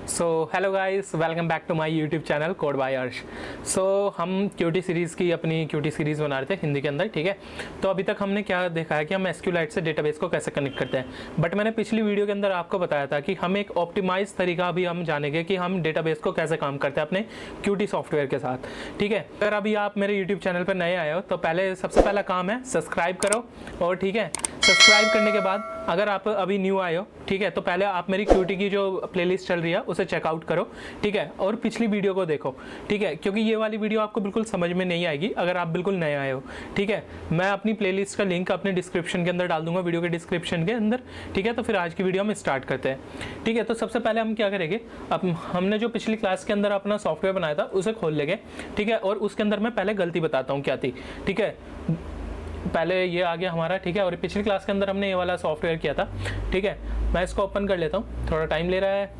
So hello guys, welcome back to my YouTube channel code by Arsh. हम cutie series की अपनी cutie series बना रहे थे हिंदी के अंदर, ठीक है। तो अभी तक हमने क्या देखा है कि हम एसक्यूएलाइट से डेटाबेस को कैसे कनेक्ट करते हैं। बट मैंने पिछली वीडियो के अंदर आपको बताया था कि हम एक ऑप्टिमाइज तरीका भी हम जानेंगे कि हम डेटाबेस को कैसे काम करते हैं अपने क्यूटी सॉफ्टवेयर के साथ, ठीक है। अगर अभी आप मेरे यूट्यूब चैनल पर नए आए हो तो सबसे पहला काम है सब्सक्राइब करो, और ठीक है, सब्सक्राइब करने के बाद अगर आप अभी न्यू आए हो, ठीक है, तो पहले आप मेरी क्यूटी की जो प्लेलिस्ट चल रही है उसे चेकआउट करो, ठीक है, और पिछली वीडियो को देखो, ठीक है, क्योंकि ये वाली वीडियो आपको बिल्कुल समझ में नहीं आएगी अगर आप बिल्कुल नए आए हो, ठीक है। मैं अपनी प्लेलिस्ट का लिंक अपने डिस्क्रिप्शन के अंदर डाल दूंगा, वीडियो के डिस्क्रिप्शन के अंदर, ठीक है। तो फिर आज की वीडियो हम स्टार्ट करते हैं, ठीक है। तो सबसे पहले हम क्या करेंगे, अब हमने जो पिछली क्लास के अंदर अपना सॉफ्टवेयर बनाया था उसे खोल लेंगे, ठीक है, और उसके अंदर मैं पहले गलती बताता हूँ क्या थी, ठीक है। पहले ये आ गया हमारा, ठीक है, और पिछली क्लास के अंदर हमने ये वाला सॉफ्टवेयर किया था, ठीक है। मैं इसको ओपन कर लेता हूँ, थोड़ा टाइम ले रहा है,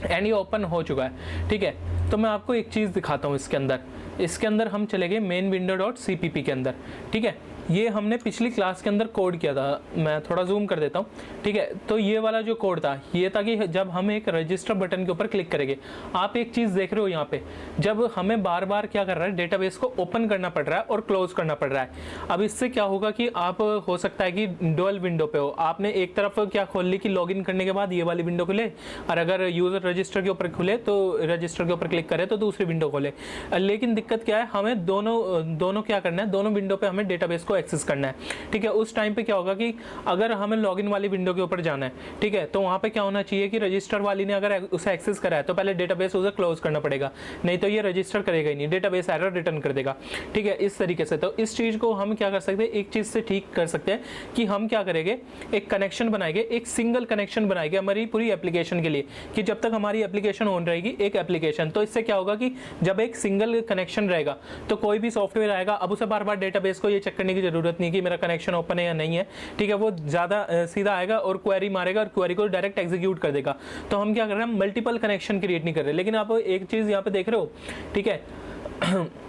एंड ये ओपन हो चुका है, ठीक है। तो मैं आपको एक चीज़ दिखाता हूँ इसके अंदर हम चले गए मेन विंडो डॉट CPP के अंदर, ठीक है। ये हमने पिछली क्लास के अंदर कोड किया था, मैं थोड़ा जूम कर देता हूँ, ठीक है। तो ये वाला जो कोड था ये था कि जब हम एक रजिस्टर बटन के ऊपर क्लिक करेंगे, आप एक चीज़ देख रहे हो यहाँ पे, जब हमें बार बार क्या कर रहा है, डेटाबेस को ओपन करना पड़ रहा है और क्लोज करना पड़ रहा है। अब इससे क्या होगा कि आप हो सकता है कि डुअल विंडो पे हो, आपने एक तरफ क्या खोल ली कि लॉगिन करने के बाद ये वाली विंडो खुले, और अगर यूज़र रजिस्टर के ऊपर खुले तो रजिस्टर के ऊपर क्लिक करे तो दूसरी विंडो खोले। लेकिन दिक्कत क्या है, हमें दोनों क्या करना है, दोनों विंडो पे हमें डेटाबेस को एक्सेस करना है, ठीक है। उस टाइम पे क्या होगा कि अगर हमें लॉगिन वाली विंडो के ऊपर जाना है, ठीक है, तो वहां पे क्या होना चाहिए कि रजिस्टर वाली ने अगर उसे एक्सेस करा है तो पहले डेटाबेस उसे क्लोज करना पड़ेगा, नहीं तो ये रजिस्टर करेगा ही नहीं, डेटाबेस एरर रिटर्न कर देगा, ठीक है, इस तरीके से। तो इस चीज को हम क्या कर सकते हैं, एक चीज से ठीक कर सकते हैं कि हम क्या करेंगे, एक कनेक्शन बनाएंगे, एक सिंगल कनेक्शन बनाएंगे हमारी पूरी एप्लीकेशन के लिए, कि जब तक हमारी एप्लीकेशन ऑन रहेगी एक एप्लीकेशन, तो इससे क्या होगा कि जब एक सिंगल कनेक्शन रहेगा तो कोई भी सॉफ्टवेयर आएगा, अब उसे बार बार डेटाबेस को ये चेक करने की जरूरत नहीं कि मेरा कनेक्शन ओपन है या नहीं है, ठीक है। वो ज़्यादा सीधा आएगा और क्वेरी मारेगा और क्वेरी को डायरेक्ट एग्जीक्यूट कर देगा। तो हम क्या कर रहे हैं, मल्टीपल कनेक्शन क्रिएट नहीं कर रहे। लेकिन आप एक चीज़ यहाँ पे देख रहे हो, ठीक है,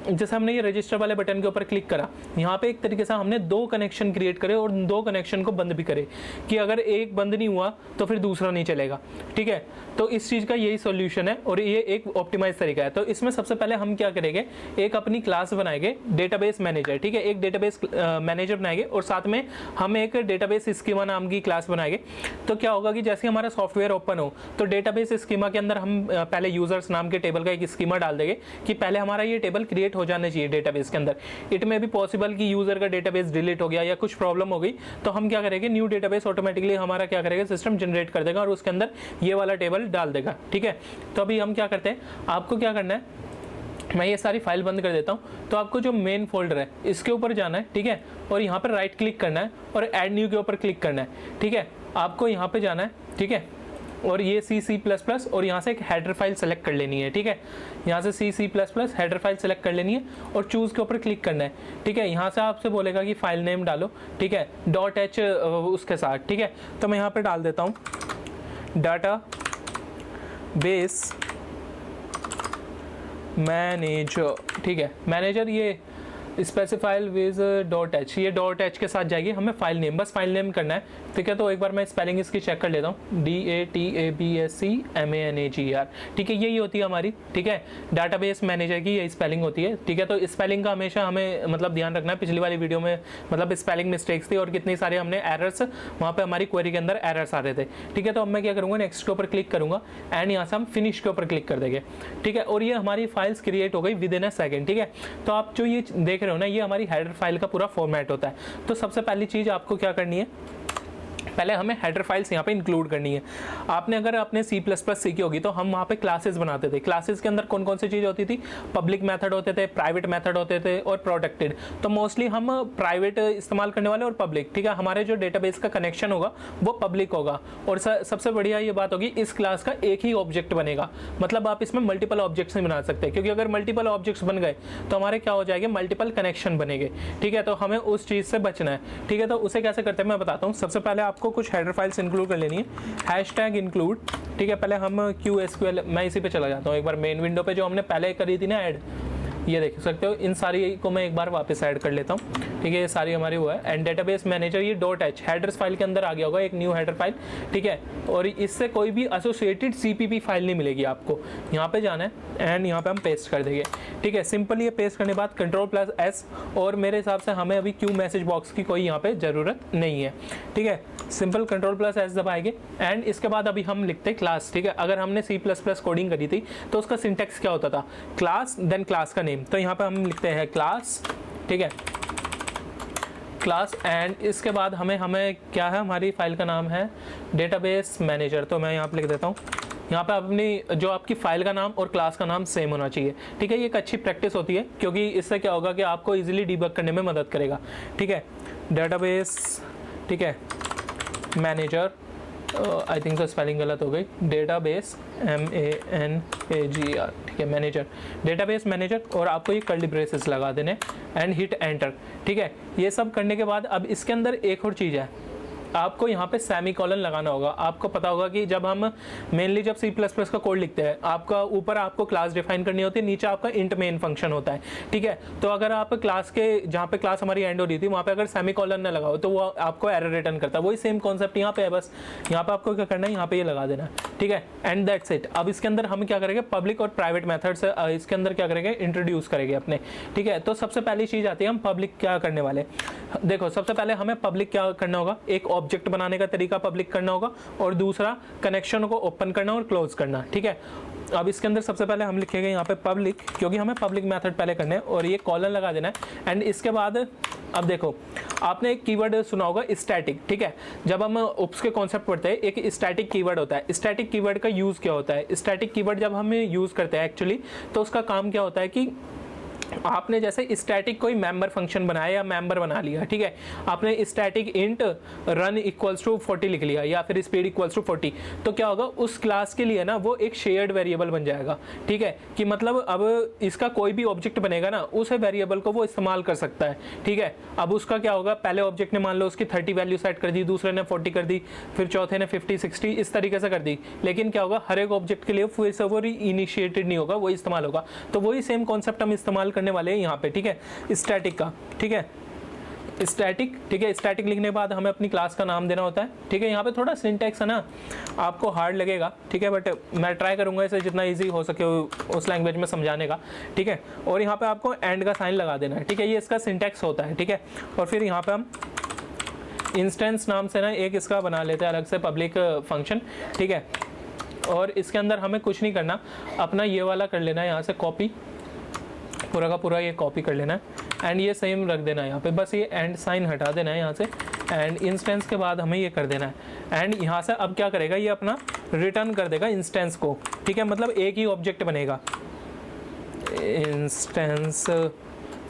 जैसे हमने ये रजिस्टर वाले बटन के ऊपर क्लिक करा, यहाँ पे एक तरीके से हमने दो कनेक्शन क्रिएट करे और दो कनेक्शन को बंद भी करे, कि अगर एक बंद नहीं हुआ तो फिर दूसरा नहीं चलेगा, ठीक है। तो इस चीज़ का यही सॉल्यूशन है और ये एक ऑप्टिमाइज तरीका है। तो इसमें सबसे पहले हम क्या करेंगे, एक अपनी क्लास बनाएंगे डेटाबेस मैनेजर, ठीक है, एक डेटाबेस मैनेजर बनाएंगे और साथ में हम एक डेटाबेस स्कीमा नाम की क्लास बनाएंगे। तो क्या होगा कि जैसे हमारा सॉफ्टवेयर ओपन हो तो डेटाबेस स्कीमा के अंदर हम पहले यूजर्स नाम के टेबल का एक स्कीमा डाल देंगे कि पहले हमारा ये टेबल क्रिएट हो जाने चाहिए डेटाबेस के अंदर। इट में भी पॉसिबल कि यूजर का डेटाबेस डिलीट हो गया या कुछ प्रॉब्लम हो गई, तो हम क्या करेंगे, न्यू डेटाबेस ऑटोमेटिकली हमारा क्या करेगा, सिस्टम जनरेट कर देगा और उसके अंदर ये वाला टेबल डाल देगा, ठीक है। तो अभी हम क्या करते हैं, आपको क्या करना है, मैं ये सारी फाइल बंद कर देता हूँ। तो आपको जो मेन फोल्डर है इसके ऊपर जाना है, ठीक है, और यहाँ पर राइट क्लिक करना है और ऐड न्यू के ऊपर क्लिक करना है, ठीक है। आपको यहाँ पे जाना है, ठीक है, और ये C++ और यहाँ से एक हेडर फाइल सेलेक्ट कर लेनी है, ठीक है। यहाँ से C++ हेडर फाइल सेलेक्ट कर लेनी है और चूज़ के ऊपर क्लिक करना है, ठीक है। यहाँ से आपसे बोलेगा कि फाइल नेम डालो, ठीक है, .h उसके साथ, ठीक है। तो मैं यहाँ पे डाल देता हूँ डाटा बेस मैनेजर, ठीक है, मैनेजर, ये स्पेसिफाइल विज .h, ये .h के साथ जाएगी, हमें फाइल नेम, बस फाइल नेम करना है, ठीक है। तो एक बार मैं स्पेलिंग इसकी चेक कर लेता हूँ, DATABSCMANAGER, ठीक है, यही होती है हमारी, ठीक है, डाटाबेस मैनेजर की यही स्पेलिंग होती है, ठीक है। तो स्पेलिंग का हमेशा हमें मतलब ध्यान रखना है। पिछली वाली वीडियो में मतलब स्पेलिंग मिस्टेक्स थी और कितनी सारे हमने एरर्स, वहाँ पे हमारी क्वेरी के अंदर एरर्स आ रहे थे, ठीक है। तो अब मैं क्या करूँगा, नेक्स्ट के ऊपर क्लिक करूँगा एंड यहाँ से हम फिनिश के ऊपर क्लिक कर देंगे, ठीक है, और ये हमारी फाइल्स क्रिएट हो गई विद इन अ सेकेंड, ठीक है। तो आप जो ये देख रहे हो ना, ये हमारी हेडर फाइल का पूरा फॉर्मेट होता है। तो सबसे पहली चीज़ आपको क्या करनी है, पहले हमें हेडर फाइल्स यहाँ पे इंक्लूड करनी है। आपने अगर अपने C++ सीखी होगी तो हम वहाँ पे क्लासेस बनाते थे। क्लासेस के अंदर कौन कौन सी चीज़ होती थी, पब्लिक मेथड होते थे, प्राइवेट मेथड होते थे और प्रोटेक्टेड। तो मोस्टली हम प्राइवेट इस्तेमाल करने वाले और पब्लिक, ठीक है। हमारे जो डेटाबेस का कनेक्शन होगा वो पब्लिक होगा और सबसे बढ़िया ये बात होगी, इस क्लास का एक ही ऑब्जेक्ट बनेगा, मतलब आप इसमें मल्टीपल ऑब्जेक्ट्स नहीं बना सकते, क्योंकि अगर मल्टीपल ऑब्जेक्ट्स बन गए तो हमारे क्या हो जाएंगे, मल्टीपल कनेक्शन बनेंगे, ठीक है। तो हमें उस चीज़ से बचना है, ठीक है। तो उसे कैसे करते हैं मैं बताता हूँ। सबसे पहले आपको कुछ हेडर फाइल्स इंक्लूड कर लेनी है, #include, ठीक है। पहले हम QSQL, मैं इसी पे चला जाता हूँ, एक बार मेन विंडो पे जो हमने पहले करी थी ना ऐड, ये देख सकते हो, इन सारी को मैं एक बार वापस ऐड कर लेता हूँ, ठीक है, ये सारी हमारी वो है। एंड डेटाबेस मैनेजर ये .h हेडर्स फाइल के अंदर आ गया होगा, एक न्यू हेडर फाइल, ठीक है, और इससे कोई भी एसोसिएटेड CPP फाइल नहीं मिलेगी आपको। यहाँ पे जाना है एंड यहाँ पे हम पेस्ट कर देंगे, ठीक है। सिंपल ये पेस्ट करने के बाद Ctrl+S, और मेरे हिसाब से हमें अभी क्यू मैसेज बॉक्स की कोई यहाँ पे ज़रूरत नहीं है, ठीक है। सिंपल Ctrl+S दबाएंगे एंड इसके बाद अभी हम लिखते हैं क्लास, ठीक है। अगर हमने C++ कोडिंग करी थी तो उसका सिंटेक्स क्या होता था, क्लास देन क्लास का नेम, तो यहाँ पे हम लिखते हैं क्लास, ठीक है, क्लास। एंड इसके बाद हमें क्या है, हमारी फाइल का नाम है डेटाबेस मैनेजर, तो मैं यहाँ पे लिख देता हूँ। यहाँ पे अपनी जो आपकी फाइल का नाम और क्लास का नाम सेम होना चाहिए, ठीक है। ये एक अच्छी प्रैक्टिस होती है क्योंकि इससे क्या होगा कि आपको इजीली डिबग करने में मदद करेगा, ठीक है। डेटाबेस, ठीक है, मैनेजर, आई थिंक तो स्पेलिंग गलत हो गई, डेटाबेस MANAGER, ठीक है, मैनेजर, डेटाबेस मैनेजर, और आपको ये कर्ली ब्रेसेस लगा देने एंड हिट एंटर, ठीक है। ये सब करने के बाद अब इसके अंदर एक और चीज़ है, आपको यहाँ पे सेमीकोलन लगाना होगा। आपको पता होगा कि जब हम मेनली जब C++ का कोड लिखते हैं, आपका ऊपर आपको क्लास डिफाइन करनी होती है, नीचे आपका इंट मेन फंक्शन होता है, ठीक है। तो अगर आप क्लास के जहाँ पे क्लास हमारी एंड हो रही थी वहाँ पे अगर सेमीकोलन न लगाओ तो वो आपको एरर रिटर्न करता है। वही सेम कॉन्सेप्ट यहाँ पे है, बस यहाँ पे आपको क्या करना है, यहाँ पे ये लगा देना है, ठीक है, एंड दैट्स इट। अब इसके अंदर हम क्या करेंगे, पब्लिक और प्राइवेट मेथड्स इसके अंदर क्या करेंगे, इंट्रोड्यूस करेंगे अपने, ठीक है। तो सबसे पहली चीज़ आती है हम पब्लिक क्या करने वाले। देखो सबसे पहले हमें पब्लिक क्या करना होगा, एक ऑब्जेक्ट बनाने का तरीका पब्लिक करना होगा, और दूसरा कनेक्शन को ओपन करना और क्लोज करना, ठीक है। अब इसके अंदर सबसे पहले हम लिखेंगे यहाँ पे पब्लिक, क्योंकि हमें पब्लिक मेथड पहले करना है, और ये कॉलन लगा देना है। एंड इसके बाद अब देखो, आपने एक कीवर्ड सुना होगा स्टैटिक, ठीक है। जब हम उप्स के कॉन्सेप्ट पढ़ते हैं, एक स्टैटिक कीवर्ड होता है। स्टैटिक कीवर्ड का यूज़ क्या होता है, स्टैटिक कीवर्ड जब हम यूज़ करते हैं एक्चुअली, तो उसका काम क्या होता है कि आपने जैसे स्टैटिक कोई मेंबर फंक्शन बनाया या मेंबर बना लिया, ठीक है, आपने static int run equals to 40 लिख लिया या फिर स्पीड इक्वल्स टू 40, तो क्या होगा, उस क्लास के लिए ना वो एक शेयर्ड वेरिएबल बन जाएगा, ठीक है, कि मतलब अब इसका कोई भी ऑब्जेक्ट बनेगा ना, उस वेरिएबल को वो इस्तेमाल कर सकता है, ठीक है। अब उसका क्या होगा, पहले ऑब्जेक्ट ने मान लो उसकी 30 वैल्यू सेट कर दी, दूसरे ने 40 कर दी, फिर चौथे ने 50 60 इस तरीके से कर दी, लेकिन क्या होगा, हर एक ऑब्जेक्ट के लिए फिर से वो इनिशिएटेड नहीं होगा, वो इस्तेमाल होगा। तो वही सेम कॉन्सेप्ट हम इस्तेमाल करने वाले हैं यहाँ पे, ठीक है, स्टैटिक का, ठीक है, स्टैटिक, ठीक है। स्टैटिक लिखने के बाद हमें अपनी क्लास का नाम देना होता है, ठीक है। यहाँ पे थोड़ा सिंटैक्स है ना, आपको हार्ड लगेगा, ठीक है, बट मैं ट्राई करूंगा इसे जितना इजी हो सके उस लैंग्वेज में समझाने का, ठीक है। और यहाँ पे आपको एंड का साइन लगा देना है, ठीक है, ये इसका सिंटैक्स होता है, ठीक है। और फिर यहाँ पे हम इंस्टेंस नाम से ना एक इसका बना लेते हैं अलग से पब्लिक फंक्शन, ठीक है। और इसके अंदर हमें कुछ नहीं करना, अपना ये वाला कर लेना है यहाँ से कॉपी, पूरा का पूरा ये कॉपी कर लेना है एंड ये सेम रख देना है यहाँ पे, बस ये एंड साइन हटा देना है यहाँ से। एंड इंस्टेंस के बाद हमें ये कर देना है एंड यहाँ से अब क्या करेगा, ये अपना रिटर्न कर देगा इंस्टेंस को, ठीक है, मतलब एक ही ऑब्जेक्ट बनेगा इंस्टेंस,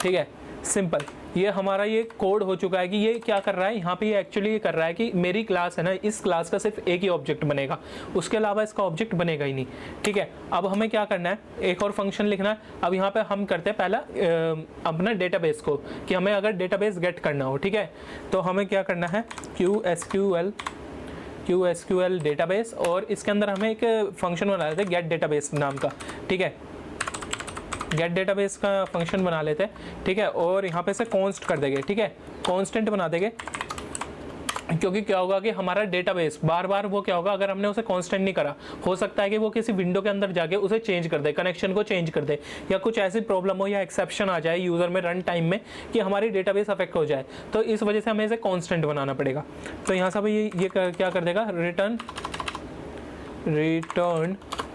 ठीक है, सिंपल। ये हमारा ये कोड हो चुका है कि ये क्या कर रहा है यहाँ पे, ये एक्चुअली ये कर रहा है कि मेरी क्लास है ना, इस क्लास का सिर्फ एक ही ऑब्जेक्ट बनेगा, उसके अलावा इसका ऑब्जेक्ट बनेगा ही नहीं, ठीक है। अब हमें क्या करना है, एक और फंक्शन लिखना है। अब यहाँ पे हम करते हैं पहला अपना डेटाबेस को, कि हमें अगर डेटाबेस गेट करना हो, ठीक है, तो हमें क्या करना है, QSQL डेटाबेस, और इसके अंदर हमें एक फंक्शन बना लेते हैं गेट डेटाबेस नाम का, ठीक है, गेट डेटाबेस का फंक्शन बना लेते हैं, ठीक है। और यहाँ पे से कॉन्स्ट कर देंगे, ठीक है, कांस्टेंट बना देंगे, क्योंकि क्या होगा कि हमारा डेटाबेस बार बार वो क्या होगा, अगर हमने उसे कांस्टेंट नहीं करा, हो सकता है कि वो किसी विंडो के अंदर जाके उसे चेंज कर दे, कनेक्शन को चेंज कर दे, या कुछ ऐसी प्रॉब्लम हो या एक्सेप्शन आ जाए यूजर में रन टाइम में कि हमारी डेटाबेस अफेक्ट हो जाए, तो इस वजह से हमें इसे कांस्टेंट बनाना पड़ेगा। तो यहाँ से ये क्या कर देगा,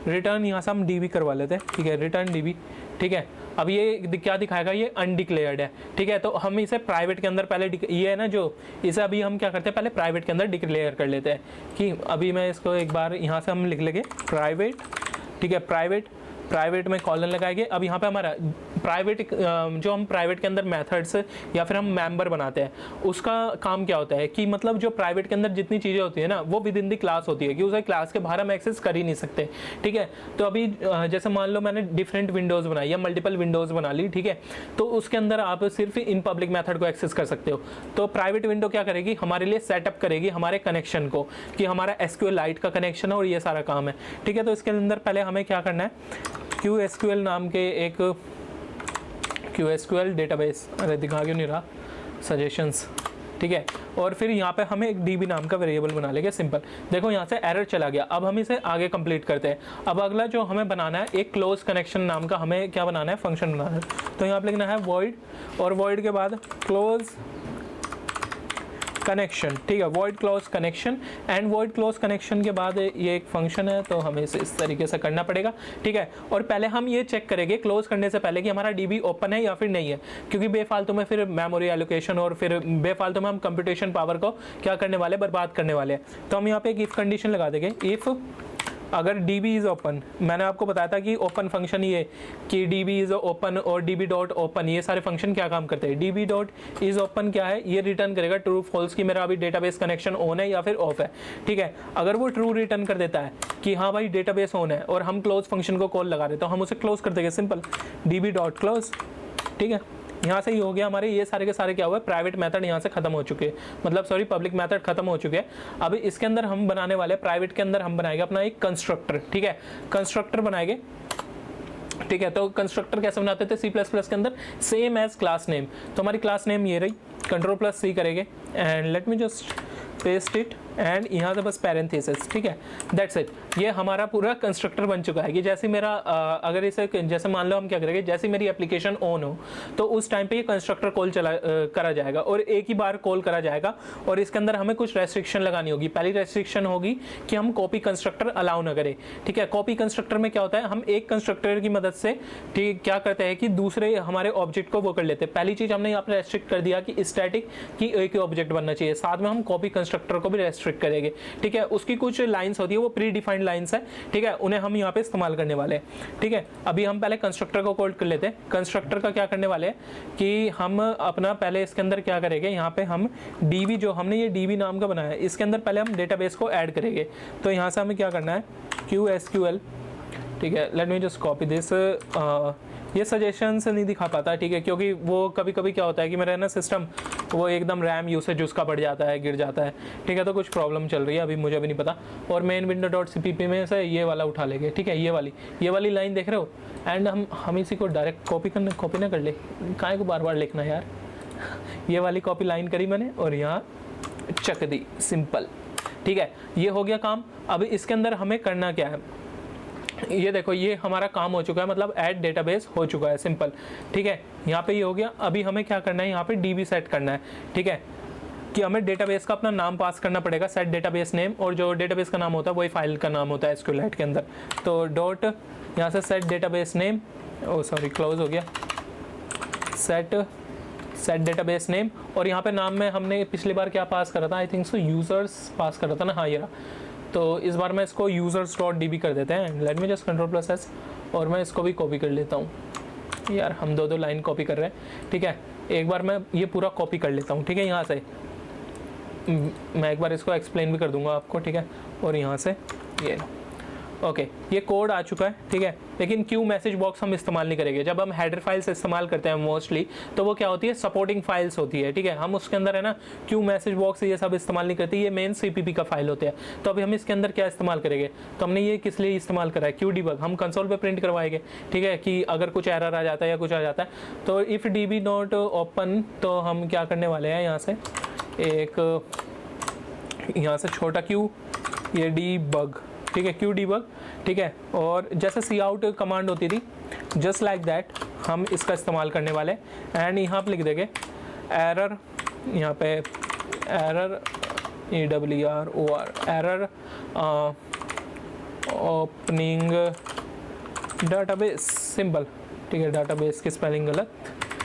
रिटर्न यहाँ से हम DB करवा लेते हैं, ठीक है, रिटर्न DB, ठीक है। अब ये क्या दिखाएगा, ये अनडिक्लेयर्ड है, ठीक है, तो हम इसे प्राइवेट के अंदर पहले, ये है ना जो, इसे अभी हम क्या करते हैं, पहले प्राइवेट के अंदर डिक्लेयर कर लेते हैं कि अभी मैं इसको एक बार यहाँ से हम लिख लेंगे प्राइवेट, ठीक है, प्राइवेट में कॉलन लगाएंगे। अब यहाँ पे हमारा प्राइवेट, जो हम प्राइवेट के अंदर मेथड्स या फिर हम मेंबर बनाते हैं, उसका काम क्या होता है कि मतलब जो प्राइवेट के अंदर जितनी चीज़ें होती है ना, वो विद इन दी क्लास होती है, कि उसे क्लास के बाहर हम एक्सेस कर ही नहीं सकते, ठीक है। तो अभी जैसे मान लो मैंने डिफरेंट विंडोज़ बनाई या मल्टीपल विंडोज़ बना ली, ठीक है, तो उसके अंदर आप सिर्फ इन पब्लिक मेथड को एक्सेस कर सकते हो। तो प्राइवेट विंडो क्या करेगी, हमारे लिए सेटअप करेगी हमारे कनेक्शन को, कि हमारा SQLite का कनेक्शन है और ये सारा काम है, ठीक है। तो इसके अंदर पहले हमें क्या करना है, QSQL नाम के एक QSQL डेटाबेस, अरे दिखा क्यों नहीं रहा, सजेशंस, ठीक है। और फिर यहाँ पे हमें एक db नाम का वेरिएबल बना लेंगे, सिंपल। देखो यहाँ से एरर चला गया, अब हम इसे आगे कंप्लीट करते हैं। अब अगला जो हमें बनाना है, एक क्लोज कनेक्शन नाम का हमें क्या बनाना है, फंक्शन बनाना है। तो यहाँ पे लिखना है वॉइड, और वॉइड के बाद क्लोज कनेक्शन, ठीक है, void close connection. And void close connection के बाद ये एक फंक्शन है, तो हमें इसे इस तरीके से करना पड़ेगा, ठीक है। और पहले हम ये चेक करेंगे क्लोज करने से पहले कि हमारा डीबी ओपन है या फिर नहीं है, क्योंकि बेफालतू में फिर मेमोरी एलोकेशन और फिर बेफालतू में हम कंप्यूटेशन पावर को क्या करने वाले, बर्बाद करने वाले हैं। तो हम यहाँ पे एक इफ कंडीशन लगा देंगे, इफ अगर db इज़ ओपन, मैंने आपको बताया था कि ओपन फंक्शन ये कि db इज़ ओपन और db डॉट ओपन, ये सारे फंक्शन क्या काम करते हैं। db डॉट इज़ ओपन क्या है, ये रिटर्न करेगा ट्रू फॉल्स कि मेरा अभी डेटाबेस कनेक्शन ऑन है या फिर ऑफ है, ठीक है। अगर वो ट्रू रिटर्न कर देता है कि हाँ भाई डेटाबेस ऑन है और हम क्लोज फंक्शन को कॉल लगा रहे, तो हम उसे क्लोज कर देंगे, सिंपल db डॉट क्लोज, ठीक है। यहाँ से ही हो गया हमारे, ये सारे के सारे क्या हुआ, प्राइवेट मेथड यहाँ से खत्म हो चुके हैं, मतलब सॉरी पब्लिक मेथड खत्म हो चुके हैं। अब इसके अंदर हम बनाने वाले, प्राइवेट के अंदर हम बनाएंगे अपना एक कंस्ट्रक्टर, ठीक है, कंस्ट्रक्टर बनाएंगे, ठीक है। तो कंस्ट्रक्टर कैसे बनाते थे C++ के अंदर, सेम एज क्लास नेम। तो हमारी क्लास नेम ये रही, Ctrl+C करेंगे and let me just paste it, and यहाँ से बस पैरेंथेसिस, ठीक है, दैट्स इट। ये हमारा पूरा कंस्ट्रक्टर बन चुका है कि जैसे मेरा अगर इसे जैसे मान लो हम क्या करेंगे, जैसे मेरी एप्लीकेशन ऑन हो तो उस टाइम पे ये कंस्ट्रक्टर कॉल करा जाएगा और एक ही बार कॉल करा जाएगा। और इसके अंदर हमें कुछ रेस्ट्रिक्शन लगानी होगी। पहली रेस्ट्रिक्शन होगी कि हम कॉपी कंस्ट्रक्टर अलाउ ना करें, ठीक है। कॉपी कंस्ट्रक्टर में क्या होता है, हम एक कंस्ट्रक्टर की मदद से ठीक क्या करते हैं कि दूसरे हमारे ऑब्जेक्ट को वो कर लेते हैं। पहली चीज हमने यहाँ पर रेस्ट्रिक्ट कर दिया कि स्टैटिक की एक ही ऑब्जेक्ट बनना चाहिए, साथ में हम कॉपी कंस्ट्रक्टर को भी रेस्ट्रिक्ट करेंगे, ठीक है। उसकी कुछ लाइंस होती है, वो प्री डिफाइंड लाइंस है, ठीक है, उन्हें हम यहाँ पे इस्तेमाल करने वाले हैं, ठीक है। अभी हम पहले कंस्ट्रक्टर को कॉल कर लेते हैं। कंस्ट्रक्टर का क्या करने वाले हैं कि हम अपना पहले इसके अंदर क्या करेंगे, यहाँ पे हम db, जो हमने ये db नाम का बनाया है, इसके अंदर पहले हम डेटाबेस को ऐड करेंगे। तो यहाँ से हमें क्या करना है, QSQL, ठीक है, let me just copy this. ये सजेशन से नहीं दिखा पाता, ठीक है, क्योंकि वो कभी कभी क्या होता है कि मेरा ना सिस्टम वो एकदम रैम यूसेज उसका बढ़ जाता है, गिर जाता है, ठीक है। तो कुछ प्रॉब्लम चल रही है अभी, मुझे भी नहीं पता। और मेन विंडो डॉट cpp में से ये वाला उठा लेंगे, ठीक है, ये वाली लाइन देख रहे हो। एंड हम इसी को डायरेक्ट कॉपी ना कर ले, काहे को बार बार लिखना यार। ये वाली कॉपी लाइन करी मैंने और यहाँ चक दी, सिंपल, ठीक है। ये हो गया काम। अब इसके अंदर हमें करना क्या है, ये देखो, ये हमारा काम हो चुका है, मतलब ऐड डेटाबेस हो चुका है, सिंपल, ठीक है। यहाँ पे ये हो गया। अभी हमें क्या करना है, यहाँ पे db सेट करना है, ठीक है, कि हमें डेटाबेस का अपना नाम पास करना पड़ेगा, सेट डेटाबेस नेम, और जो डेटाबेस का नाम होता है वही फाइल का नाम होता है SQLite के अंदर। तो डॉट यहाँ से सेट डेटाबेस नेम, ओ सॉरी क्लोज हो गया, सेट डेटाबेस नेम। और यहाँ पे नाम में हमने पिछली बार क्या पास करा था, आई थिंक सो यूजर्स पास करा था ना, हाँ ये रहा। तो इस बार मैं इसको users.db कर देते हैं। लेट मी जस्ट Ctrl+S, और मैं इसको भी कॉपी कर लेता हूँ यार, हम दो लाइन कॉपी कर रहे हैं, ठीक है। एक बार मैं ये पूरा कॉपी कर लेता हूँ, ठीक है। यहाँ से मैं एक बार इसको एक्सप्लेन भी कर दूंगा आपको, ठीक है। और यहाँ से ये ओके, ये कोड आ चुका है, ठीक है। लेकिन क्यू मैसेज बॉक्स हम इस्तेमाल नहीं करेंगे। जब हम हेडर फाइल्स इस्तेमाल करते हैं मोस्टली, तो वो क्या होती है, सपोर्टिंग फाइल्स होती है, ठीक है। हम उसके अंदर है ना क्यू मैसेज बॉक्स ये सब इस्तेमाल नहीं करती, ये मेन CPP का फाइल होते हैं। तो अभी हम इसके अंदर क्या इस्तेमाल करेंगे, तो हमने ये किस लिए इस्तेमाल करा है, क्यू डिबग, हम कंसोल पे प्रिंट करवाएंगे, ठीक है, कि अगर कुछ एरर आ जाता है या कुछ आ जाता है। तो इफ़ db नॉट ओपन, तो हम क्या करने वाले हैं, यहाँ से एक यहाँ से छोटा क्यू, ये debug, ठीक है, क्यू डिबग, ठीक है। और जैसे सी आउट कमांड होती थी, जस्ट लाइक दैट हम इसका इस्तेमाल करने वाले। एंड यहाँ पे लिख देंगे एरर, यहाँ पे error ERROR, error opening database, simple, ठीक है, डाटाबेस की स्पेलिंग गलत,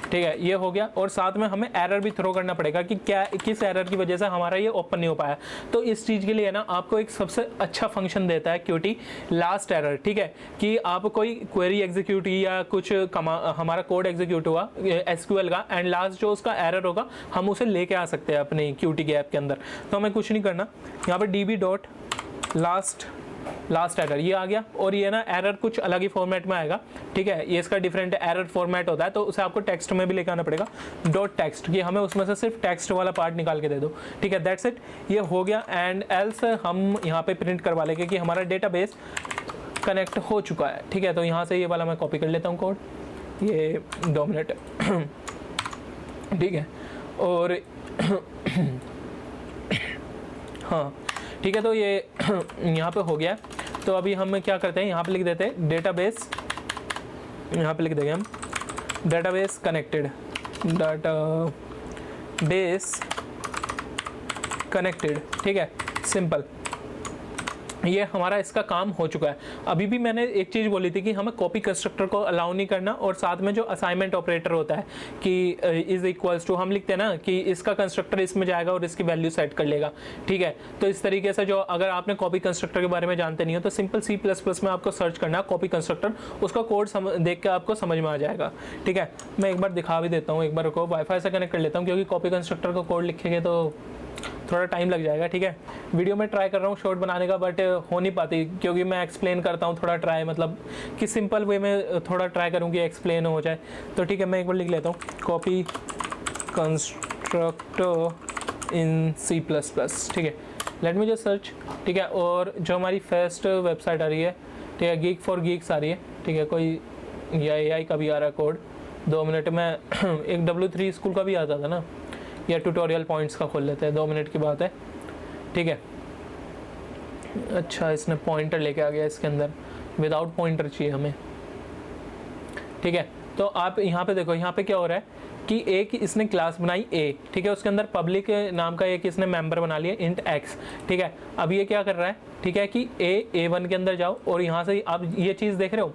ठीक है, ये हो गया। और साथ में हमें एरर भी थ्रो करना पड़ेगा कि क्या किस एरर की वजह से हमारा ये ओपन नहीं हो पाया। तो इस चीज़ के लिए ना आपको एक सबसे अच्छा फंक्शन देता है QT लास्ट एरर, ठीक है, कि आप कोई क्वेरी एग्जीक्यूट या कुछ हमारा कोड एग्जीक्यूट हुआ SQL का, एंड लास्ट जो उसका एरर होगा हम उसे लेके आ सकते हैं अपने QT के ऐप के अंदर। तो हमें कुछ नहीं करना, यहाँ पर db डॉट लास्ट एरर ये आ गया। और ये ना एरर कुछ अलग ही फॉर्मेट में आएगा, ठीक है, ये इसका डिफरेंट एरर फॉर्मेट होता है, तो उसे आपको टेक्स्ट में भी लेके आना पड़ेगा, डॉट टेक्स्ट, कि हमें उसमें से सिर्फ टेक्स्ट वाला पार्ट निकाल के दे दो, ठीक है, दैट्स इट, ये हो गया। एंड एल्स हम यहाँ पे प्रिंट करवा लेंगे कि हमारा डेटाबेस कनेक्ट हो चुका है, ठीक है। तो यहाँ से ये वाला मैं कॉपी कर लेता हूँ कोड, ये 2 मिनट ठीक है। और हाँ ठीक है, तो ये यहाँ पे हो गया। तो अभी हम क्या करते हैं, यहाँ पे लिख देते हैं डेटाबेस, यहाँ पे लिख देंगे हम डेटाबेस कनेक्टेड, डेटाबेस कनेक्टेड, ठीक है, सिंपल। ये हमारा इसका काम हो चुका है। अभी भी मैंने एक चीज़ बोली थी कि हमें कॉपी कंस्ट्रक्टर को अलाउ नहीं करना, और साथ में जो असाइनमेंट ऑपरेटर होता है कि इज इक्वल्स टू, हम लिखते हैं ना कि इसका कंस्ट्रक्टर इसमें जाएगा और इसकी वैल्यू सेट कर लेगा, ठीक है। तो इस तरीके से जो, अगर आपने कॉपी कंस्ट्रक्टर के बारे में जानते नहीं हो तो सिंपल C++ में आपको सर्च करना है कॉपी कंस्ट्रक्टर, उसका कोड देख के आपको समझ में आ जाएगा, ठीक है। मैं एक बार दिखा भी देता हूँ, एक बार को वाईफाई से कनेक्ट कर लेता हूँ, क्योंकि कॉपी कंस्ट्रक्टर का कोड लिखेंगे तो थोड़ा टाइम लग जाएगा, ठीक है। वीडियो में ट्राई कर रहा हूँ शॉर्ट बनाने का, बट हो नहीं पाती क्योंकि मैं एक्सप्लेन करता हूँ थोड़ा ट्राई, मतलब कि सिंपल वे में थोड़ा ट्राई करूँ कि एक्सप्लेन हो जाए। तो ठीक है, मैं एक बार लिख लेता हूँ कॉपी कंस्ट्रक्टर इन C++, ठीक है। लेट मी जस्ट सर्च, ठीक है। और जो हमारी फर्स्ट वेबसाइट आ रही है, ठीक है, गीक फॉर गीक्स आ रही है, ठीक है। कोई या AI का भी आ रहा है कोड, 2 मिनट में एक W3 स्कूल का भी आता था ना, या ट्यूटोरियल पॉइंट्स का खोल लेते हैं, 2 मिनट की बात है, ठीक है। अच्छा, इसने पॉइंटर लेके आ गया इसके अंदर, विदाउट पॉइंटर चाहिए हमें, ठीक है। तो आप यहाँ पे देखो, यहाँ पे क्या हो रहा है कि एक इसने क्लास बनाई A, ठीक है, उसके अंदर पब्लिक नाम का एक इसने मेंबर बना लिया int x, ठीक है। अब ये क्या कर रहा है, ठीक है, कि A1 के अंदर जाओ और यहाँ से आप ये चीज़ देख रहे हो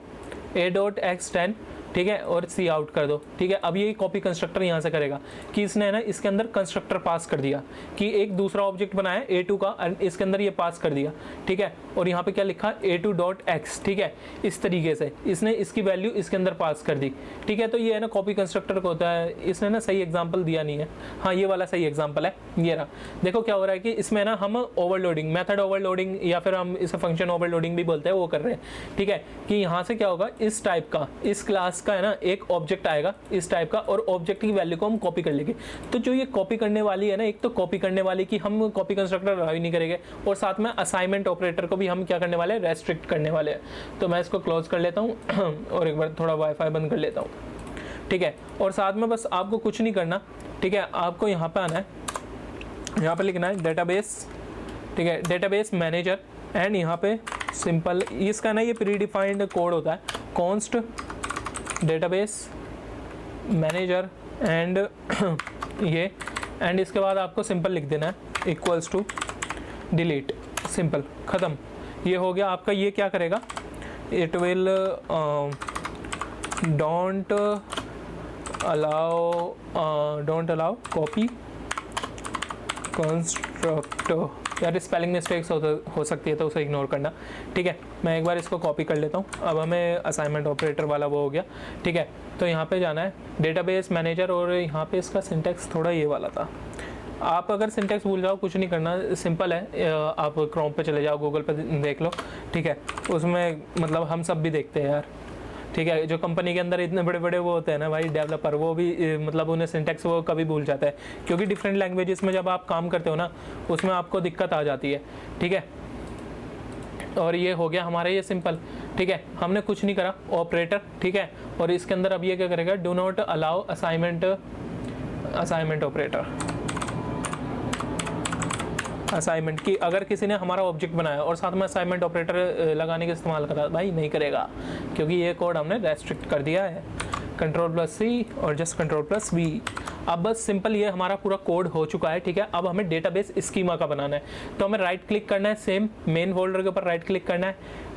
A.x10, ठीक है, और C आउट कर दो, ठीक है। अब ये कॉपी कंस्ट्रक्टर यहाँ से करेगा कि इसने है ना इसके अंदर कंस्ट्रक्टर पास कर दिया कि एक दूसरा ऑब्जेक्ट बनाया A2 का, और इसके अंदर ये पास कर दिया, ठीक है। और यहाँ पे क्या लिखा A2.x, ठीक है। इस तरीके से इसने इसकी वैल्यू इसके अंदर पास कर दी, ठीक है। तो ये है ना कॉपी कंस्ट्रक्टर को होता है, इसने ना सही एग्जाम्पल दिया नहीं है, हाँ ये वाला सही एग्जाम्पल है, ये रहा। देखो क्या हो रहा है कि इसमें ना हम ओवरलोडिंग, मेथड ओवरलोडिंग, या फिर हम इसे फंक्शन ओवरलोडिंग भी बोलते हैं, वो कर रहे हैं, ठीक है। कि यहाँ से क्या होगा, इस टाइप का, इस क्लास का है ना एक ऑब्जेक्ट आएगा इस टाइप का, और ऑब्जेक्ट की वैल्यू को हम कॉपी कर लेंगे। तो जो ये कॉपी करने वाली है ना, एक तो कॉपी करने वाली की हम कॉपी कंस्ट्रक्टर अलाउ ही नहीं करेंगे, और साथ में असाइनमेंट ऑपरेटर को भी हम क्या करने वाले हैं, रेस्ट्रिक्ट करने वाले हैं। तो मैं इसको क्लोज कर लेता हूँ और एक बार थोड़ा वाईफाई बंद कर लेता हूँ, ठीक है। और साथ में बस आपको कुछ नहीं करना, ठीक है, आपको यहाँ पे आना है, यहाँ पे लिखना है डेटाबेस, ठीक है, डेटाबेस मैनेजर, एंड यहाँ पे सिंपल इसका ना ये प्री डिफाइंड कोड होता है, कॉन्स्ट डेटाबेस मैनेजर एंड ये, एंड इसके बाद आपको सिंपल लिख देना है इक्वल्स टू डिलीट, सिंपल, ख़त्म। ये हो गया आपका। ये क्या करेगा, it will don't allow copy constructor, यार स्पेलिंग मिस्टेक्स हो सकती है तो उसे इग्नोर करना, ठीक है। मैं एक बार इसको कॉपी कर लेता हूँ। अब हमें असाइनमेंट ऑपरेटर वाला वो हो गया, ठीक है। तो यहाँ पे जाना है डेटाबेस मैनेजर, और यहाँ पे इसका सिंटैक्स थोड़ा ये वाला था। आप अगर सिंटैक्स भूल जाओ कुछ नहीं करना, सिंपल है, आप क्रोम पे चले जाओ, गूगल पे देख लो, ठीक है। उसमें मतलब हम सब भी देखते हैं यार, ठीक है। जो कंपनी के अंदर इतने बड़े बड़े वो होते हैं ना भाई डेवलपर, वो भी मतलब उन्हें सिंटैक्स वो कभी भूल जाता है, क्योंकि डिफरेंट लैंग्वेजेस में जब आप काम करते हो ना उसमें आपको दिक्कत आ जाती है, ठीक है। और ये हो गया हमारा ये सिंपल, ठीक है। हमने कुछ नहीं करा, ऑपरेटर, ठीक है। और इसके अंदर अब ये क्या करेगा, do not allow assignment operator, assignment की अगर किसी ने हमारा ऑब्जेक्ट बनाया और साथ में असाइनमेंट ऑपरेटर लगाने का इस्तेमाल करा, भाई नहीं करेगा, क्योंकि ये कोड हमने रेस्ट्रिक्ट कर दिया है। Ctrl+C और जस्ट Ctrl+V। अब बस सिंपल ये हमारा पूरा कोड हो चुका है, ठीक है। अब हमें डेटाबेस स्कीमा का बनाना है, तो हमें राइट क्लिक करना है, सेम मेन फोल्डर के ऊपर राइट क्लिक करना है,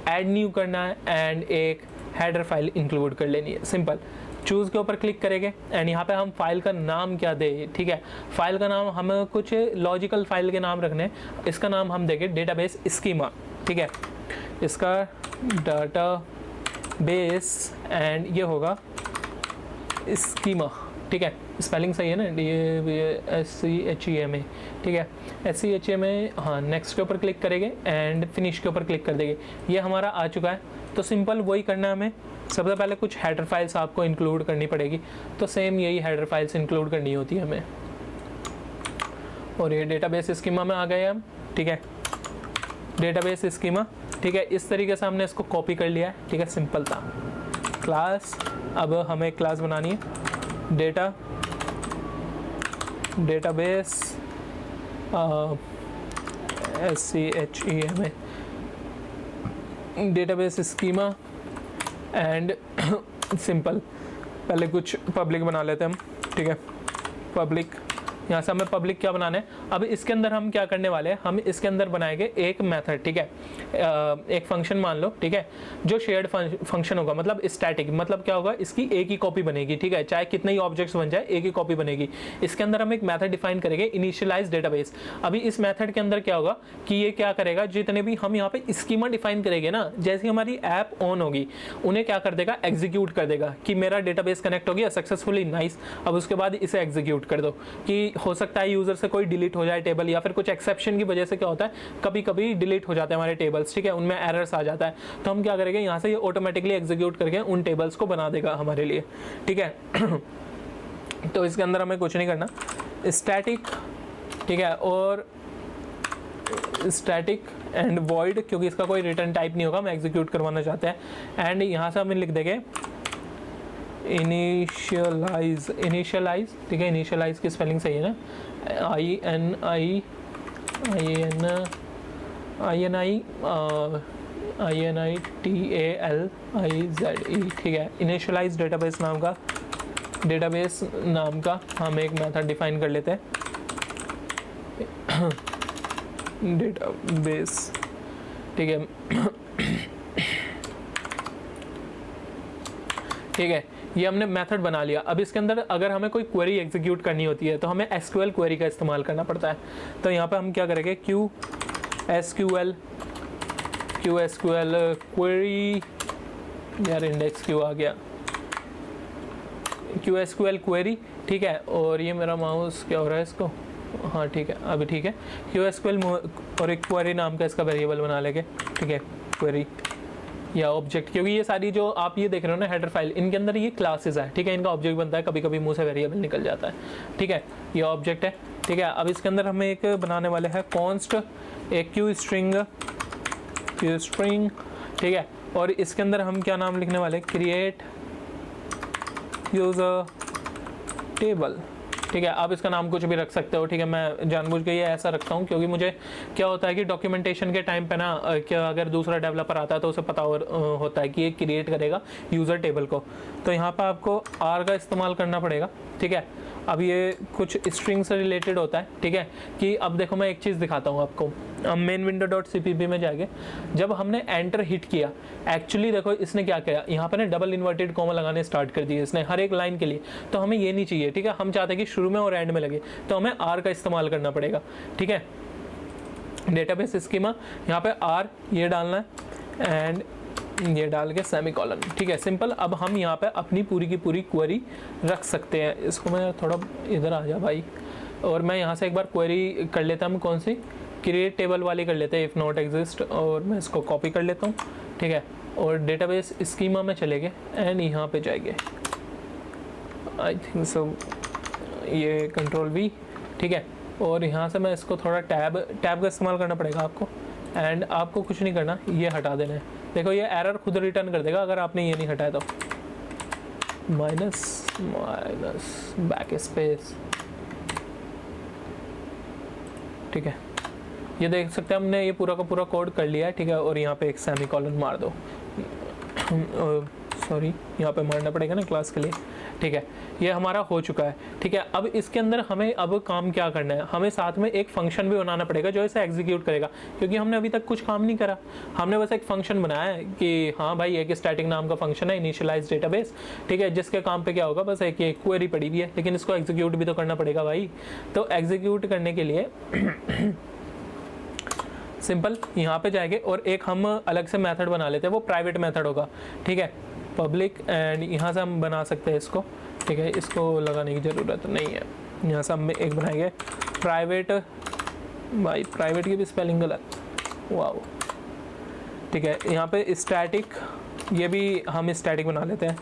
ऐड न्यू करना है, एंड एक हेडर फाइल इंक्लूड कर लेनी है, सिंपल। चूज़ के ऊपर क्लिक करेंगे, एंड यहाँ पे हम फाइल का नाम क्या दे, ठीक है। फाइल का नाम हमें कुछ लॉजिकल फाइल के नाम रखने, इसका नाम हम देंगे डेटाबेस स्कीमा, ठीक है। इसका डेटाबेस एंड ये होगा स्कीमा, ठीक है। स्पेलिंग सही है ना, SCHEMA, ठीक है, SCHEMA। हाँ, नेक्स्ट के ऊपर क्लिक करेंगे एंड फिनिश के ऊपर क्लिक कर देंगे, ये हमारा आ चुका है। तो सिंपल वही करना है हमें। सबसे पहले कुछ हेडर फाइल्स आपको इंक्लूड करनी पड़ेगी, तो सेम यही हेडर फाइल्स इंक्लूड करनी होती है हमें। और ये डेटाबेस स्कीमा में आ गए हम, ठीक है, डेटाबेस स्कीमा, ठीक है। इस तरीके से हमने इसको कॉपी कर लिया है, ठीक है, सिंपल था। क्लास, अब हमें क्लास बनानी है, database SCHEMA database schema and simple. पहले कुछ पब्लिक बना लेते हैं हम, ठीक है। पब्लिक, यहाँ से हमें पब्लिक क्या बनाना है, अब इसके अंदर हम क्या करने वाले हैं, हम इसके अंदर बनाएंगे एक मेथड, ठीक है, एक फंक्शन मान लो, ठीक है, जो शेयर्ड फंक्शन होगा, मतलब स्टैटिक, मतलब क्या होगा, इसकी एक ही कॉपी बनेगी, ठीक है, चाहे कितने ही ऑब्जेक्ट्स बन जाए एक ही कॉपी बनेगी। इसके अंदर हम एक मेथड डिफाइन करेंगे, इनिशियलाइज डेटाबेस। अभी इस मेथड के अंदर क्या होगा कि ये क्या करेगा, जितने भी हम यहाँ पे स्कीमा डिफाइन करेंगे ना, जैसे ही हमारी ऐप ऑन होगी उन्हें क्या कर देगा, एग्जीक्यूट कर देगा कि मेरा डेटाबेस कनेक्ट हो गया सक्सेसफुली, नाइस। अब उसके बाद इसे एग्जीक्यूट कर दो कि हो सकता है यूजर से कोई डिलीट हो जाए टेबल, या फिर कुछ एक्सेप्शन की वजह से क्या होता है, कभी कभी डिलीट हो जाते हैं हमारे टेबल्स, ठीक है, उनमें एरर्स आ जाता है। तो हम क्या करेंगे, यहाँ से ये ऑटोमेटिकली एग्जीक्यूट करके उन टेबल्स को बना देगा हमारे लिए, ठीक है। तो इसके अंदर हमें कुछ नहीं करना, स्टैटिक, ठीक है, और स्टैटिक एंड वॉइड, क्योंकि इसका कोई रिटर्न टाइप नहीं होगा, हम एग्जीक्यूट करवाना चाहते हैं। एंड यहाँ से हम लिख देंगे इनिशियलाइज, ठीक है, इनिशियलाइज की स्पेलिंग सही है ना, INITALIZE, ठीक है। इनिशियलाइज डेटाबेस नाम का हम एक मेथड डिफाइन कर लेते हैं, डेटाबेस, ठीक है, ठीक है। ये हमने मेथड बना लिया। अब इसके अंदर अगर हमें कोई क्वेरी एग्जीक्यूट करनी होती है तो हमें SQL क्वेरी का इस्तेमाल करना पड़ता है। तो यहाँ पे हम क्या करेंगे, QSQL क्वेरी, यार इंडेक्स क्यों आ गया, QSQL क्वेरी, ठीक है। और ये मेरा माउस क्या हो रहा है इसको, हाँ ठीक है, अभी ठीक है। QSQL और एक क्वेरी नाम का इसका वेरिएबल बना लेंगे, ठीक है, क्वेरी या ऑब्जेक्ट, क्योंकि ये सारी जो आप ये देख रहे हो ना हेडर फाइल, इनके अंदर ये क्लासेस है, ठीक है, इनका ऑब्जेक्ट बनता है, कभी कभी मुंह से वेरिएबल निकल जाता है, ठीक है, ये ऑब्जेक्ट है, ठीक है। अब इसके अंदर हमें एक बनाने वाले हैं कॉन्स्ट, एक क्यू स्ट्रिंग, ठीक है। और इसके अंदर हम क्या नाम लिखने वाले, क्रिएट यूजर टेबल, ठीक है। आप इसका नाम कुछ भी रख सकते हो, ठीक है, मैं जानबूझ के ये ऐसा रखता हूँ क्योंकि मुझे क्या होता है कि डॉक्यूमेंटेशन के टाइम पे ना, क्या अगर दूसरा डेवलपर आता है तो उसे पता होता है कि ये क्रिएट करेगा यूज़र टेबल को। तो यहाँ पर आपको R का इस्तेमाल करना पड़ेगा, ठीक है। अब ये कुछ स्ट्रिंग से रिलेटेड होता है, ठीक है, कि अब देखो मैं एक चीज़ दिखाता हूँ आपको। हम मेन विंडो.cpp में जाएंगे, जब हमने एंटर हिट किया, एक्चुअली देखो इसने क्या किया, यहाँ पर ना डबल इन्वर्टेड कॉमा लगाने स्टार्ट कर दिए इसने हर एक लाइन के लिए। तो हमें ये नहीं चाहिए, ठीक है, हम चाहते हैं कि शुरू में और एंड में लगे, तो हमें R का इस्तेमाल करना पड़ेगा, ठीक है। डेटाबेस स्कीमा, यहाँ पे R ये डालना है एंड ये डाल के सेमीकोलन, ठीक है, सिंपल। अब हम यहाँ पे अपनी पूरी की पूरी क्वेरी रख सकते हैं। इसको मैं थोड़ा इधर आ जा भाई, और मैं यहाँ से एक बार क्वेरी कर लेता हूँ, कौन सी, क्रिएट टेबल वाली कर लेते हैं, इफ़ नॉट एग्जिस्ट, और मैं इसको कॉपी कर लेता हूँ, ठीक है। और डेटाबेस स्कीमा में चले गए एंड यहाँ पे जाएंगे, आई थिंक सो ये Ctrl+V, ठीक है। और यहाँ से मैं इसको थोड़ा टैब का इस्तेमाल करना पड़ेगा आपको, एंड आपको कुछ नहीं करना, ये हटा देना है। देखो ये एरर खुद रिटर्न कर देगा अगर आपने ये नहीं हटाया तो, माइनस बैक स्पेस, ठीक है। ये देख सकते हैं हमने ये पूरा का पूरा कोड कर लिया है, ठीक है। और यहाँ पे एक सेमीकोलन मार दो, सॉरी यहाँ पे मारना पड़ेगा ना क्लास के लिए, ठीक है। ये हमारा हो चुका है, ठीक है। अब इसके अंदर हमें अब काम क्या करना है, हमें साथ में एक फंक्शन भी बनाना पड़ेगा जो इसे एग्जीक्यूट करेगा, क्योंकि हमने अभी तक कुछ काम नहीं करा। हमने बस एक फंक्शन बनाया है कि हाँ भाई एक स्टैटिक नाम का फंक्शन है, इनिशियलाइज डेटाबेस, ठीक है, जिसके काम पे क्या होगा, बस एक ये क्वेरी पड़ी हुई है, लेकिन इसको एग्जीक्यूट भी तो करना पड़ेगा भाई। तो एग्जीक्यूट करने के लिए सिंपल यहाँ पे जाएंगे और एक हम अलग से मेथड बना लेते हैं, वो प्राइवेट मेथड होगा, ठीक है, पब्लिक। एंड यहाँ से हम बना सकते हैं इसको, ठीक है, इसको लगाने की ज़रूरत नहीं है। यहाँ से हम एक बनाएंगे प्राइवेट, भाई प्राइवेट की भी स्पेलिंग गलत, वाह, ठीक है। यहाँ पे स्टैटिक, ये भी हम स्टैटिक बना लेते हैं,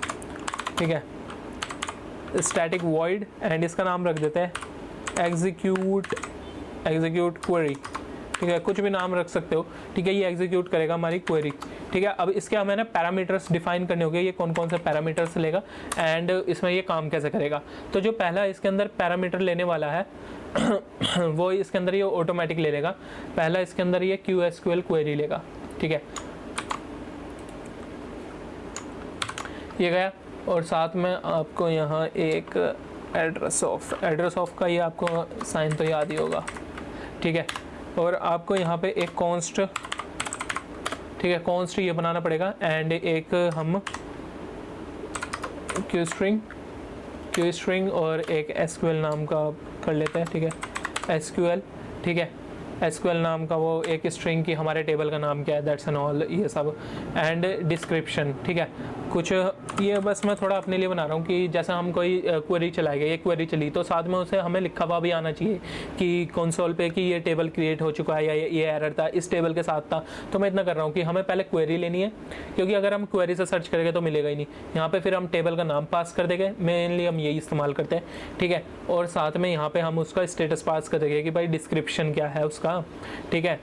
ठीक है, स्टैटिक वॉइड, एंड इसका नाम रख देते हैं एग्जीक्यूट क्वेरी, ठीक है, कुछ भी नाम रख सकते हो, ठीक है। ये एग्जीक्यूट करेगा हमारी क्वेरी, ठीक है। अब इसके मैंने पैरामीटर्स डिफाइन करने होंगे, ये कौन कौन से पैरामीटर्स लेगा एंड इसमें ये काम कैसे करेगा। तो जो पहला इसके अंदर पैरामीटर लेने वाला है वो इसके अंदर ये ऑटोमेटिक ले लेगा। पहला इसके अंदर ये QSQL क्वेरी लेगा, ठीक है, ये गया। और साथ में आपको यहाँ एक एड्रेस ऑफ का ये आपको साइन तो याद ही होगा, ठीक है। और आपको यहाँ पे एक कॉन्स्ट, ठीक है, कॉन्स्ट ये बनाना पड़ेगा एंड एक हम क्यू स्ट्रिंग और एक SQL नाम का कर लेते हैं, ठीक है, SQL, ठीक है, SQL नाम का वो एक स्ट्रिंग की हमारे टेबल का नाम क्या है, दैट्स एंड ऑल, ये सब एंड डिस्क्रिप्शन, ठीक है। कुछ ये बस मैं थोड़ा अपने लिए बना रहा हूँ कि जैसे हम कोई क्वेरी चलाएंगे, ये क्वेरी चली तो साथ में उसे हमें लिखा हुआ भी आना चाहिए कि कंसोल पे कि ये टेबल क्रिएट हो चुका है या ये एरर था इस टेबल के साथ था। तो मैं इतना कर रहा हूँ कि हमें पहले क्वेरी लेनी है, क्योंकि अगर हम क्वेरी से सर्च करेंगे तो मिलेगा ही नहीं। यहाँ पे फिर हम टेबल का नाम पास कर देंगे, मेनली हम यही इस्तेमाल करते हैं, ठीक है। और साथ में यहाँ पे हम उसका स्टेटस पास कर देंगे कि भाई डिस्क्रिप्शन क्या है उसका, ठीक है।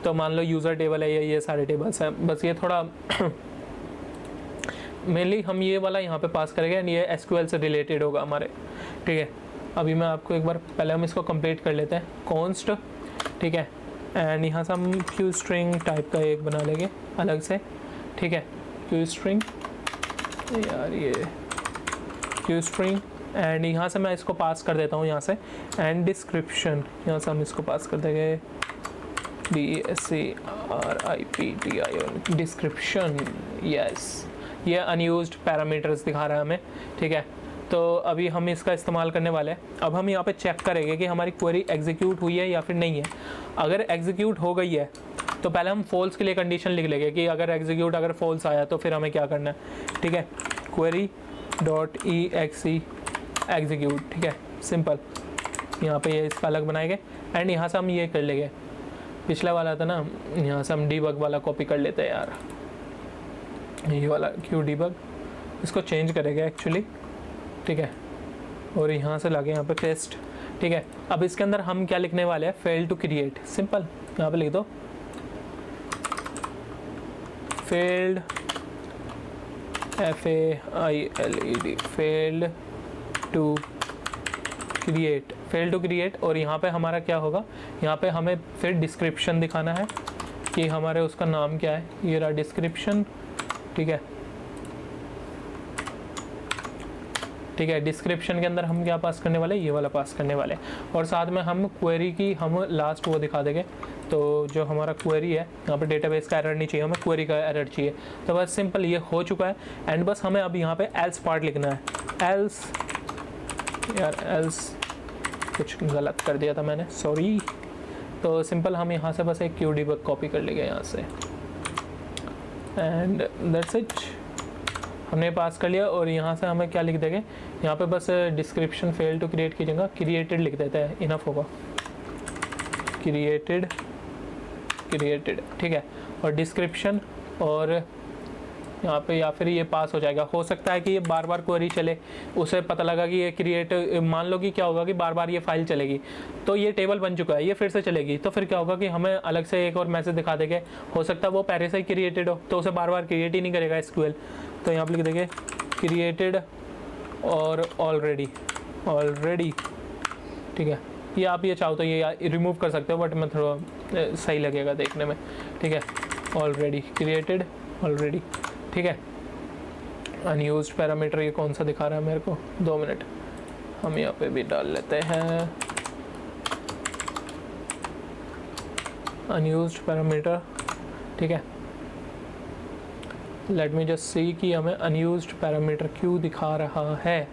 तो मान लो यूज़र टेबल है या ये सारे टेबल्स हैं, बस ये थोड़ा मेनली हम ये वाला यहाँ पे पास करेंगे एंड ये SQL से रिलेटेड होगा हमारे, ठीक है। अभी मैं आपको एक बार पहले हम इसको कंप्लीट कर लेते हैं, कॉन्स्ट, ठीक है, एंड यहाँ से हम क्यू स्ट्रिंग टाइप का एक बना लेंगे अलग से, ठीक है, क्यू स्ट्रिंग, यार ये क्यू स्ट्रिंग एंड यहाँ से मैं इसको पास कर देता हूँ यहाँ से, एंड डिस्क्रिप्शन यहाँ से हम इसको पास कर देंगे DSCRIPTION, डिस्क्रिप्शन, यस। ये अनयूज्ड पैरामीटर्स दिखा रहा है हमें, ठीक है। तो अभी हम इसका इस्तेमाल करने वाले हैं। अब हम यहाँ पे चेक करेंगे कि हमारी क्वेरी एग्जीक्यूट हुई है या फिर नहीं है। अगर एग्जीक्यूट हो गई है तो पहले हम फॉल्स के लिए कंडीशन लिख लेंगे कि अगर फॉल्स आया तो फिर हमें क्या करना है, ठीक है, query.exe एग्जीक्यूट, ठीक है, सिंपल। यहाँ पे ये इसका अलग बनाएंगे एंड यहाँ से हम ये कर लेंगे, पिछला वाला था ना, यहाँ से हम डीबग वाला कॉपी कर लेते हैं यार, ये वाला क्यू डीबग, इसको चेंज करेंगे एक्चुअली, ठीक है। और यहाँ से लागे यहाँ पे टेस्ट, ठीक है। अब इसके अंदर हम क्या लिखने वाले हैं, फेल टू क्रिएट, सिंपल, यहाँ पे लिख दो failed, FAILED, failed to create. और यहाँ पे हमारा क्या होगा, यहाँ पे हमें फिर डिस्क्रिप्शन दिखाना है कि हमारे उसका नाम क्या है, ये रहा डिस्क्रिप्शन, ठीक है, ठीक है। डिस्क्रिप्शन के अंदर हम क्या पास करने वाले, ये वाला पास करने वाले, और साथ में हम क्वेरी की हम लास्ट वो दिखा देंगे। तो जो हमारा क्वेरी है यहाँ पे डेटाबेस का एरर नहीं चाहिए, हमें क्वेरी का एरर चाहिए। तो बस सिंपल ये हो चुका है एंड बस हमें अब यहाँ पे एल्स पार्ट लिखना है, एल्स, यार एल्स कुछ गलत कर दिया था मैंने, सॉरी। तो सिंपल हम यहाँ से बस एक क्यू डीबग कॉपी कर लेंगे यहाँ से एंड दैट्स इट, हमने पास कर लिया। और यहाँ से हमें क्या लिख देंगे, यहाँ पे बस डिस्क्रिप्शन फेल टू क्रिएट की जगह क्रिएटेड लिख देते हैं, इनफ होगा, क्रिएटेड, ठीक है। और डिस्क्रिप्शन, और यहाँ पे या फिर ये पास हो जाएगा। हो सकता है कि ये बार बार क्वेरी चले, उसे पता लगा कि ये क्रिएट, मान लो कि क्या होगा कि बार बार ये फाइल चलेगी, तो ये टेबल बन चुका है, ये फिर से चलेगी, तो फिर क्या होगा कि हमें अलग से एक और मैसेज दिखा देंगे। हो सकता है वो पहले से ही क्रिएटेड हो, तो उसे बार बार क्रिएट ही नहीं करेगा SQL। तो यहाँ पर लिख देंगे क्रिएटेड और ऑलरेडी, ठीक है। ये आप ये चाहो तो ये रिमूव कर सकते हो, बट मैं थोड़ा सही लगेगा देखने में, ठीक है। ऑलरेडी क्रिएटेड, ऑलरेडी, ठीक है। अनयूज्ड पैरामीटर ये कौन सा दिखा रहा है मेरे को, 2 मिनट, हम यहाँ पे भी डाल लेते हैं अनयूज्ड पैरामीटर, ठीक है। लेट मी जस्ट सी कि हमें अनयूज्ड पैरामीटर क्यों दिखा रहा है,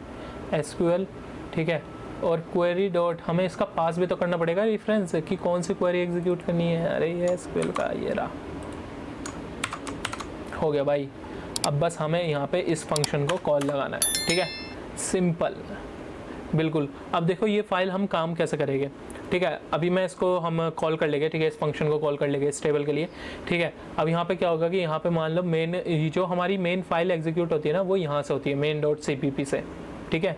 SQL, ठीक है। और क्वेरी डॉट, हमें इसका पास भी तो करना पड़ेगा रेफरेंस कि कौन सी क्वेरी एग्जीक्यूट करनी है। अरे ये SQL का ये रहा, हो गया भाई। अब बस हमें यहाँ पे इस फंक्शन को कॉल लगाना है, ठीक है, सिंपल, बिल्कुल। अब देखो ये फाइल हम काम कैसे करेंगे, ठीक है। अभी मैं इसको हम कॉल कर लेंगे, ठीक है, इस फंक्शन को कॉल कर लेंगे इस टेबल के लिए, ठीक है। अब यहाँ पे क्या होगा कि यहाँ पे मान लो मेन, जो हमारी मेन फाइल एग्जीक्यूट होती है ना, वो यहाँ से होती है main.cpp से, ठीक है।